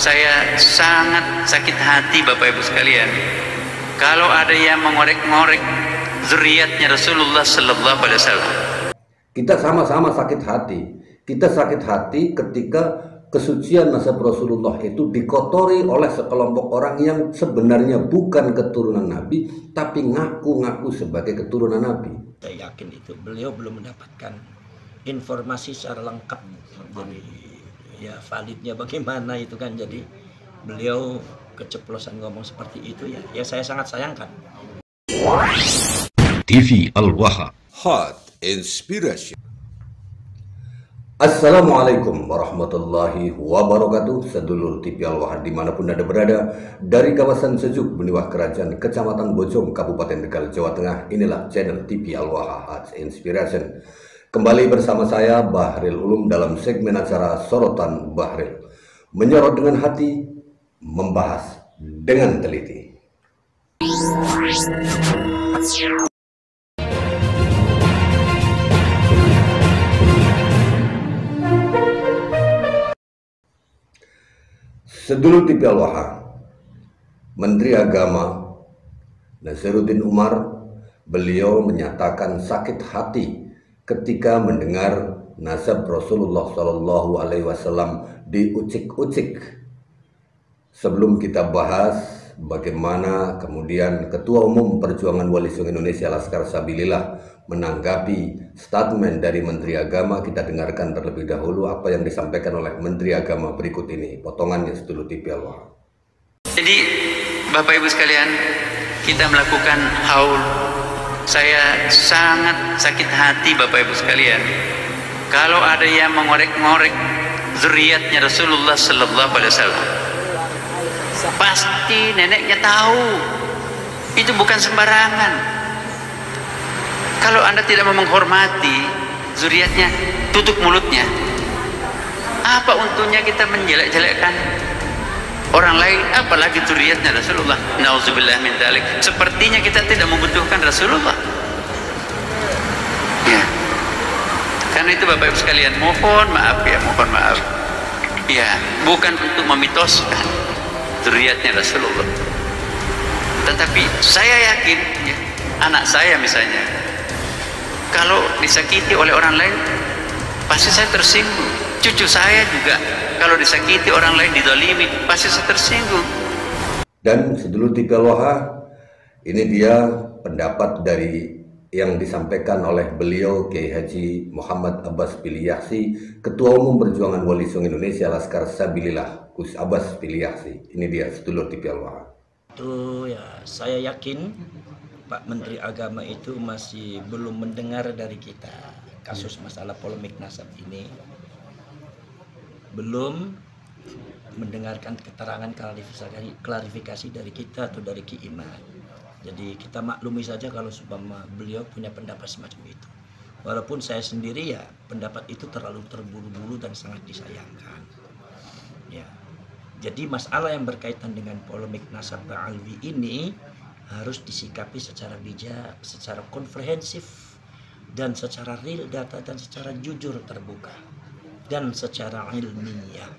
Saya sangat sakit hati Bapak Ibu sekalian kalau ada yang mengorek-ngorek zuriatnya Rasulullah Sallallahu Alaihi Wasallam. Kita sama-sama sakit hati. Kita sakit hati ketika kesucian nasab Rasulullah itu dikotori oleh sekelompok orang yang sebenarnya bukan keturunan Nabi, tapi ngaku-ngaku sebagai keturunan Nabi. Saya yakin itu beliau belum mendapatkan informasi secara lengkap. Jadi ya validnya bagaimana itu kan, jadi beliau keceplosan ngomong seperti itu ya saya sangat sayangkan. TV Al-Waha Hot Inspiration. Assalamualaikum warahmatullahi wabarakatuh. Sedulur TV Al-Waha dimanapun Anda berada, dari kawasan sejuk Beniwah Kerajaan Kecamatan Bojong Kabupaten Tegal Jawa Tengah, inilah channel TV Al-Waha Hot Inspiration. Kembali bersama saya Bahril Ulum dalam segmen acara Sorotan Bahril, menyorot dengan hati, membahas dengan teliti. Sedulur TV Al-Waha, Menteri Agama Nazaruddin Umar, beliau menyatakan sakit hati ketika mendengar nasab Rasulullah Shallallahu Alaihi Wasallam diucik-ucik. Sebelum kita bahas bagaimana kemudian Ketua Umum Perjuangan Wali Songo Indonesia Laskar Sabilillah menanggapi statement dari Menteri Agama, kita dengarkan terlebih dahulu apa yang disampaikan oleh Menteri Agama berikut ini, potongannya sedulur TV Al-Waha. Jadi Bapak Ibu sekalian, kita melakukan haul. Saya sangat sakit hati Bapak Ibu sekalian kalau ada yang mengorek-ngorek zuriatnya Rasulullah Sallallahu Alaihi Wasallam. Pasti neneknya tahu, itu bukan sembarangan. Kalau Anda tidak mau menghormati zuriatnya, tutup mulutnya. Apa untungnya kita menjelek-jelekkan orang lain, apalagi zuriatnya Rasulullah? Nauzubillah min dzalik. Sepertinya kita tidak membutuhkan Rasulullah. Ya. Karena itu Bapak Ibu sekalian, mohon maaf ya, mohon maaf. Ya, bukan untuk memitoskan zuriatnya Rasulullah. Tetapi saya yakin ya, anak saya misalnya kalau disakiti oleh orang lain pasti saya tersinggung. Cucu saya juga kalau disakiti orang lain, dizalimi, pasti saya tersinggung. Dan sedulur TV Al-Waha, ini dia pendapat dari yang disampaikan oleh beliau Kiai Haji Muhammad Abbas Piliaksi, Ketua Umum Perjuangan Wali Songo Indonesia Laskar Sabilillah Gus Abbas Piliaksi. Ini dia sedulur TV Al-Waha. Itu ya, saya yakin Pak Menteri Agama itu masih belum mendengar dari kita kasus masalah polemik nasab ini, belum mendengarkan keterangan klarifikasi dari kita atau dari Ki Iman. Jadi kita maklumi saja kalau supaya beliau punya pendapat semacam itu. Walaupun saya sendiri ya pendapat itu terlalu terburu-buru dan sangat disayangkan. Ya. Jadi masalah yang berkaitan dengan polemik nasab Ba'alwi ini harus disikapi secara bijak, secara komprehensif, dan secara real data, dan secara jujur terbuka, dan secara ilmiah,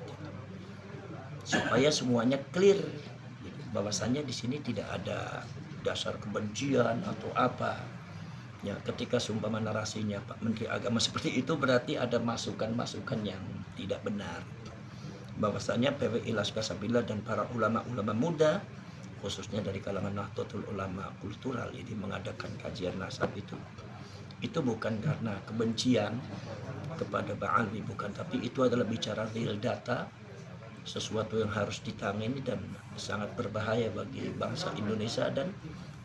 supaya semuanya clear bahwasannya di sini tidak ada dasar kebencian atau apa. Ya, ketika seumpama narasinya Pak Menteri Agama seperti itu, berarti ada masukan-masukan yang tidak benar. Bahwasanya PWI Laskar Sabilillah dan para ulama-ulama muda, khususnya dari kalangan Nahdlatul Ulama Kultural ini mengadakan kajian nasab itu bukan karena kebencian kepada Ba'alwi, bukan, tapi itu adalah bicara real data, sesuatu yang harus ditangani dan sangat berbahaya bagi bangsa Indonesia dan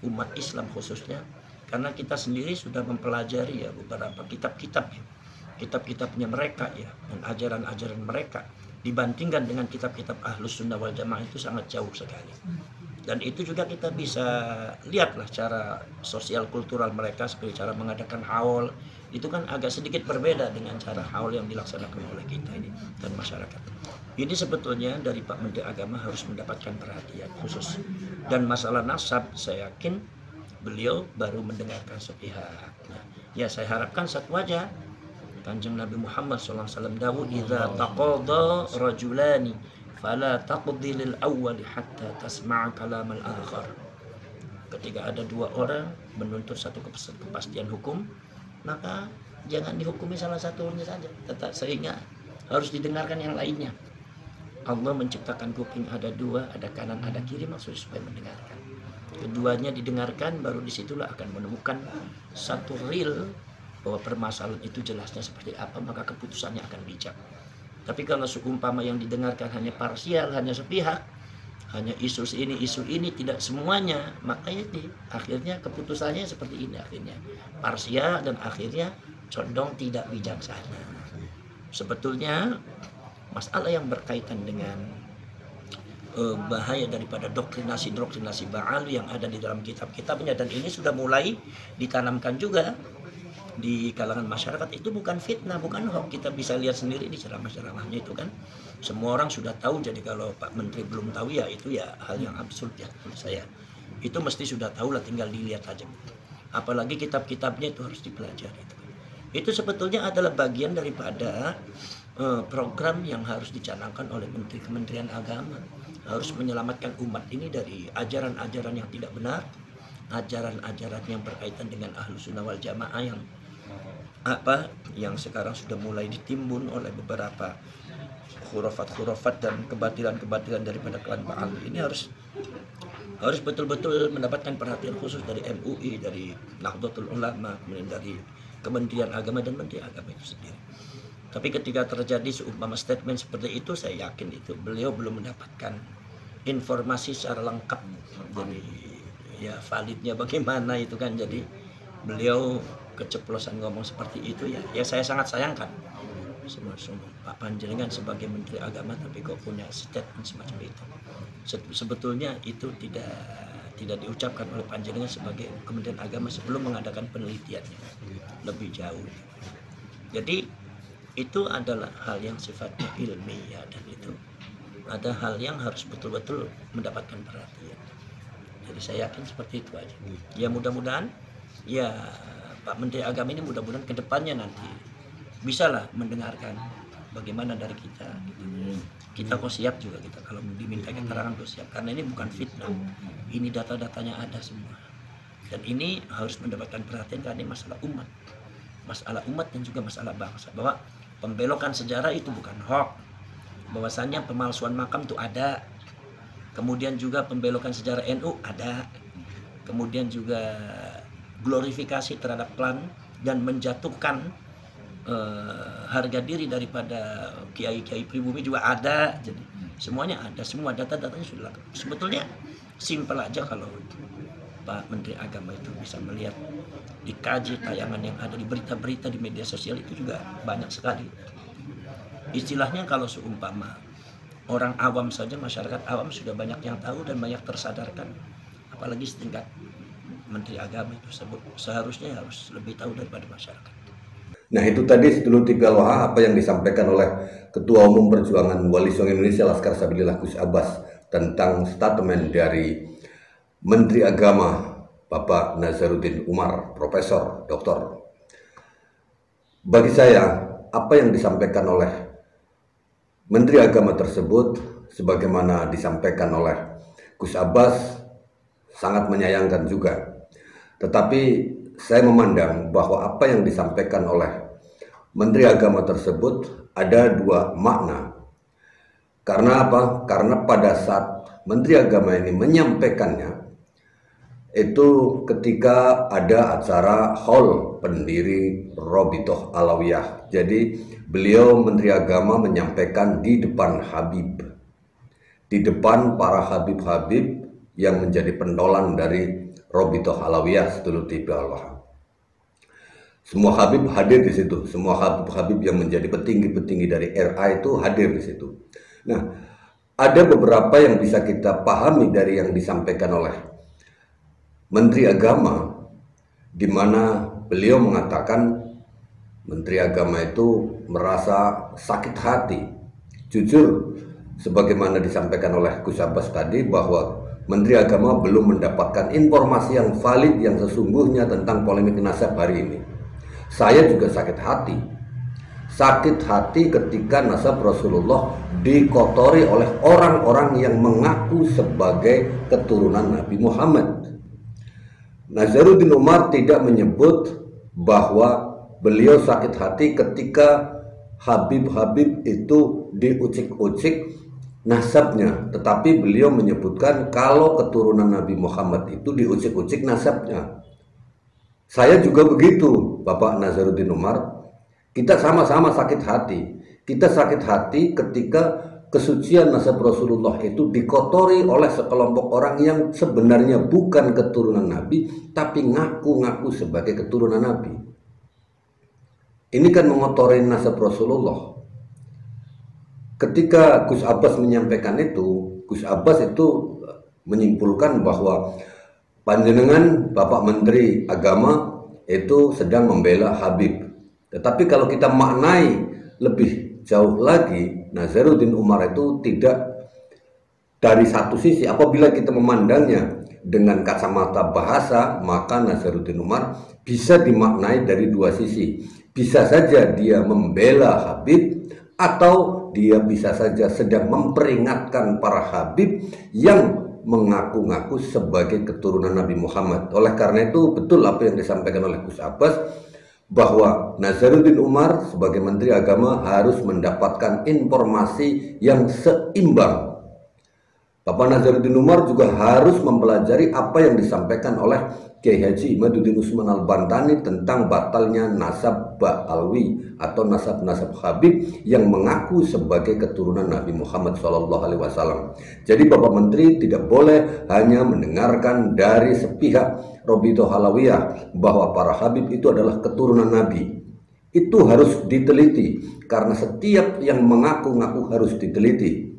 umat Islam khususnya, karena kita sendiri sudah mempelajari ya beberapa kitab-kitabnya mereka ya, dan ajaran-ajaran mereka dibandingkan dengan kitab-kitab Ahlus Sunnah wal Jamaah itu sangat jauh sekali. Dan itu juga kita bisa lihatlah cara sosial kultural mereka, seperti cara mengadakan haul, itu kan agak sedikit berbeda dengan cara haul yang dilaksanakan oleh kita ini dan masyarakat. Ini sebetulnya dari Pak Menteri Agama harus mendapatkan perhatian khusus. Dan masalah nasab, saya yakin beliau baru mendengarkan sepihak. Ya, saya harapkan satu aja, Kanjeng Nabi Muhammad SAW dawuh, idza taqadha rajulani fala taqdi lil awwal hatta tasma'a kalam al akhar. Ketika ada dua orang menuntut satu kepastian hukum, maka jangan dihukumi salah satunya saja, tetap sehingga harus didengarkan yang lainnya. Allah menciptakan kuping ada dua, ada kanan, ada kiri, maksudnya supaya mendengarkan. Keduanya didengarkan, baru disitulah akan menemukan satu real bahwa permasalahan itu jelasnya seperti apa, maka keputusannya akan bijak. Tapi kalau seumpama yang didengarkan hanya parsial, hanya sepihak, hanya isu ini, tidak semuanya, maka akhirnya keputusannya seperti ini, akhirnya parsial dan akhirnya condong tidak bijaksana. Sebetulnya masalah yang berkaitan dengan bahaya daripada doktrinasi Ba'al yang ada di dalam kitab-kitabnya, dan ini sudah mulai ditanamkan juga di kalangan masyarakat, itu bukan fitnah, bukan hoax. Kita bisa lihat sendiri di ceramah-ceramahnya itu kan, semua orang sudah tahu. Jadi kalau Pak Menteri belum tahu, ya itu ya hal yang absurd ya menurut saya. Itu mesti sudah tahu lah, tinggal dilihat aja. Apalagi kitab-kitabnya itu harus dipelajari. Itu sebetulnya adalah bagian daripada program yang harus dicanangkan oleh Menteri Kementerian Agama, harus menyelamatkan umat ini dari ajaran-ajaran yang tidak benar, ajaran-ajaran yang berkaitan dengan Ahlus Sunnah wal Jamaah yang sekarang sudah mulai ditimbun oleh beberapa khurafat dan kebatilan-kebatilan daripada klan Ba'al. Ini harus betul-betul mendapatkan perhatian khusus dari MUI, dari Nahdlatul Ulama, kemudian dari Kementerian Agama dan Menteri Agama itu sendiri. Tapi ketika terjadi seumpama statement seperti itu, saya yakin itu beliau belum mendapatkan informasi secara lengkap. Jadi ya validnya bagaimana itu kan, jadi beliau keceplosan ngomong seperti itu, ya saya sangat sayangkan. Pak Panjenengan sebagai Menteri Agama tapi kok punya statement semacam itu. Sebetulnya itu tidak diucapkan oleh Panjenengan sebagai Kementerian Agama sebelum mengadakan penelitiannya lebih jauh. Jadi itu adalah hal yang sifatnya ilmiah, dan itu ada hal yang harus betul-betul mendapatkan perhatian. Jadi saya yakin seperti itu aja. Ya mudah-mudahan ya Pak Menteri Agama ini mudah-mudahan ke depannya nanti bisalah mendengarkan bagaimana dari kita. Kita kok siap juga, kita kalau diminta keterangan kok siap, karena ini bukan fitnah, ini data-datanya ada semua, dan ini harus mendapatkan perhatian karena ini masalah umat dan juga masalah bangsa. Bahwa pembelokan sejarah itu bukan hoax, bahwasannya pemalsuan makam itu ada, kemudian juga pembelokan sejarah NU ada, kemudian juga glorifikasi terhadap klan dan menjatuhkan harga diri daripada kiai-kiai pribumi juga ada. Jadi semuanya ada, semua data-datanya sudah lengkap. Sebetulnya simpel aja kalau Pak Menteri Agama itu bisa melihat, dikaji tayangan yang ada di berita-berita di media sosial itu juga banyak sekali. Istilahnya kalau seumpama orang awam saja, masyarakat awam sudah banyak yang tahu dan banyak tersadarkan, apalagi setingkat Menteri Agama itu seharusnya harus lebih tahu daripada masyarakat. Nah itu tadi sedulur Tipial-Wahha apa yang disampaikan oleh Ketua Umum Perjuangan Wali Songo Indonesia Laskar Sabilillah Gus Abbas tentang statement dari Menteri Agama Bapak Nazaruddin Umar, Profesor, Doktor. Bagi saya, apa yang disampaikan oleh Menteri Agama tersebut sebagaimana disampaikan oleh Gus Abbas sangat menyayangkan juga. Tetapi saya memandang bahwa apa yang disampaikan oleh Menteri Agama tersebut ada dua makna. Karena apa? Karena pada saat Menteri Agama ini menyampaikannya, itu ketika ada acara haul pendiri Robitoh Alawiyah. Jadi beliau Menteri Agama menyampaikan di depan Habib, di depan para Habib-Habib yang menjadi pentolan dari Robitoh Alawiyah, sedulur Tipial-Wahha. Semua Habib hadir di situ, semua Habib-Habib yang menjadi petinggi-petinggi dari RA itu hadir di situ. Nah, ada beberapa yang bisa kita pahami dari yang disampaikan oleh Menteri Agama, di mana beliau mengatakan Menteri Agama itu merasa sakit hati. Jujur, sebagaimana disampaikan oleh Gus Abbas tadi, bahwa Menteri Agama belum mendapatkan informasi yang valid yang sesungguhnya tentang polemik nasab hari ini. Saya juga sakit hati. sakit hati ketika nasab Rasulullah dikotori oleh orang-orang yang mengaku sebagai keturunan Nabi Muhammad. Nazaruddin Umar tidak menyebut bahwa beliau sakit hati ketika Habib-Habib itu diucik-ucik nasabnya, tetapi beliau menyebutkan kalau keturunan Nabi Muhammad itu diucik-ucik nasabnya. Saya juga begitu, Bapak Nazaruddin Umar. Kita sama-sama sakit hati. Kita sakit hati ketika kesucian nasab Rasulullah itu dikotori oleh sekelompok orang yang sebenarnya bukan keturunan Nabi, tapi ngaku-ngaku sebagai keturunan Nabi. Ini kan mengotori nasab Rasulullah. Ketika Gus Abbas menyampaikan itu, Gus Abbas itu menyimpulkan bahwa panjenengan Bapak Menteri Agama itu sedang membela Habib. Tetapi kalau kita maknai lebih jauh lagi, Nazaruddin Umar itu tidak dari satu sisi. Apabila kita memandangnya dengan kacamata bahasa, maka Nazaruddin Umar bisa dimaknai dari dua sisi. Bisa saja dia membela Habib, atau dia bisa saja sedang memperingatkan para Habib yang mengaku-ngaku sebagai keturunan Nabi Muhammad. Oleh karena itu betul apa yang disampaikan oleh Gus Abbas, bahwa Nazaruddin Umar sebagai Menteri Agama harus mendapatkan informasi yang seimbang. Bapak Nazaruddin Umar juga harus mempelajari apa yang disampaikan oleh Kiai Haji Imaduddin Usman Al-Bantani tentang batalnya nasab Ba'alwi atau nasab-nasab Habib yang mengaku sebagai keturunan Nabi Muhammad SAW. Jadi Bapak Menteri tidak boleh hanya mendengarkan dari sepihak Robito Halawiyah bahwa para Habib itu adalah keturunan Nabi. Itu harus diteliti, karena setiap yang mengaku-ngaku harus diteliti.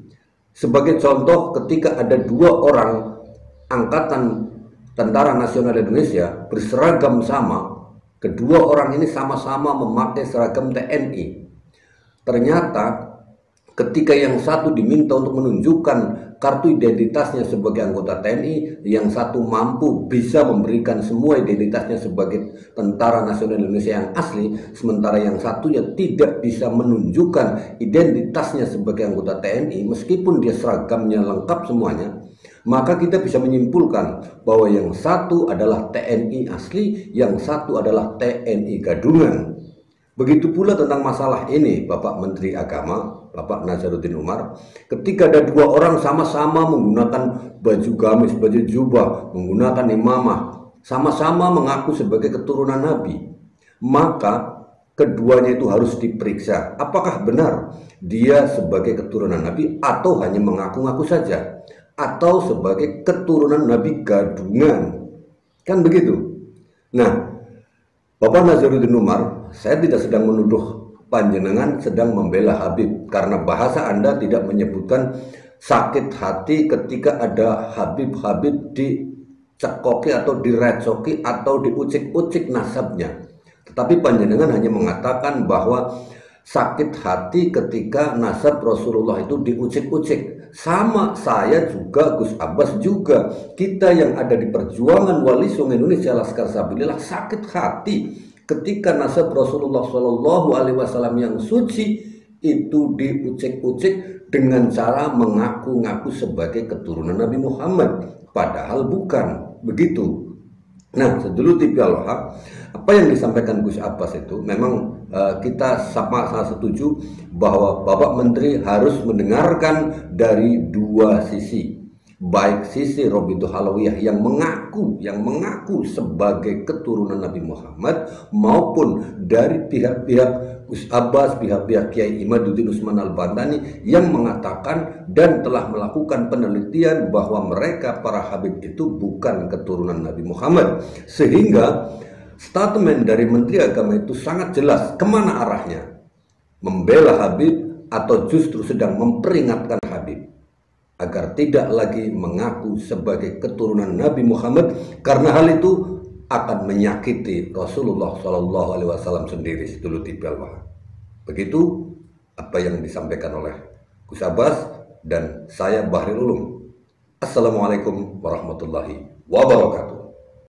Sebagai contoh, ketika ada dua orang angkatan Tentara Nasional Indonesia berseragam sama, kedua orang ini sama-sama memakai seragam TNI. Ternyata ketika yang satu diminta untuk menunjukkan kartu identitasnya sebagai anggota TNI, yang satu mampu bisa memberikan semua identitasnya sebagai Tentara Nasional Indonesia yang asli, sementara yang satunya tidak bisa menunjukkan identitasnya sebagai anggota TNI meskipun dia seragamnya lengkap semuanya, maka kita bisa menyimpulkan bahwa yang satu adalah TNI asli, yang satu adalah TNI gadungan. Begitu pula tentang masalah ini, Bapak Menteri Agama, Bapak Nazaruddin Umar, ketika ada dua orang sama-sama menggunakan baju gamis, baju jubah, menggunakan imamah, sama-sama mengaku sebagai keturunan Nabi, maka keduanya itu harus diperiksa. Apakah benar dia sebagai keturunan Nabi atau hanya mengaku-ngaku saja, atau sebagai keturunan Nabi gadungan. Kan begitu. Nah, Bapak Nazaruddin Umar, saya tidak sedang menuduh panjenengan sedang membela Habib, karena bahasa Anda tidak menyebutkan sakit hati ketika ada Habib-Habib dicekoki atau direcoki atau diucik-ucik nasabnya. Tetapi panjenengan hanya mengatakan bahwa sakit hati ketika nasab Rasulullah itu diucik-ucik. Sama saya juga, Gus Abbas juga, kita yang ada di perjuangan Wali Songo Indonesia Laskar Sabilillah sakit hati ketika nasab Rasulullah SAW yang suci itu diucik-ucik dengan cara mengaku-ngaku sebagai keturunan Nabi Muhammad, padahal bukan begitu. Nah, segeluti Allah, apa yang disampaikan Gus Abbas itu memang kita sama-sama setuju bahwa Bapak Menteri harus mendengarkan dari dua sisi, baik sisi Robito Halawiyah yang mengaku sebagai keturunan Nabi Muhammad, maupun dari pihak-pihak Gus Abbas, pihak-pihak Kiai Imaduddin Usman Al-Bantani yang mengatakan dan telah melakukan penelitian bahwa mereka para Habib itu bukan keturunan Nabi Muhammad, sehingga statement dari Menteri Agama itu sangat jelas kemana arahnya, membela Habib atau justru sedang memperingatkan Habib agar tidak lagi mengaku sebagai keturunan Nabi Muhammad, karena hal itu akan menyakiti Rasulullah SAW sendiri. Begitu apa yang disampaikan oleh Gus Abbas dan saya Bahril Ulum. Assalamualaikum warahmatullahi wabarakatuh.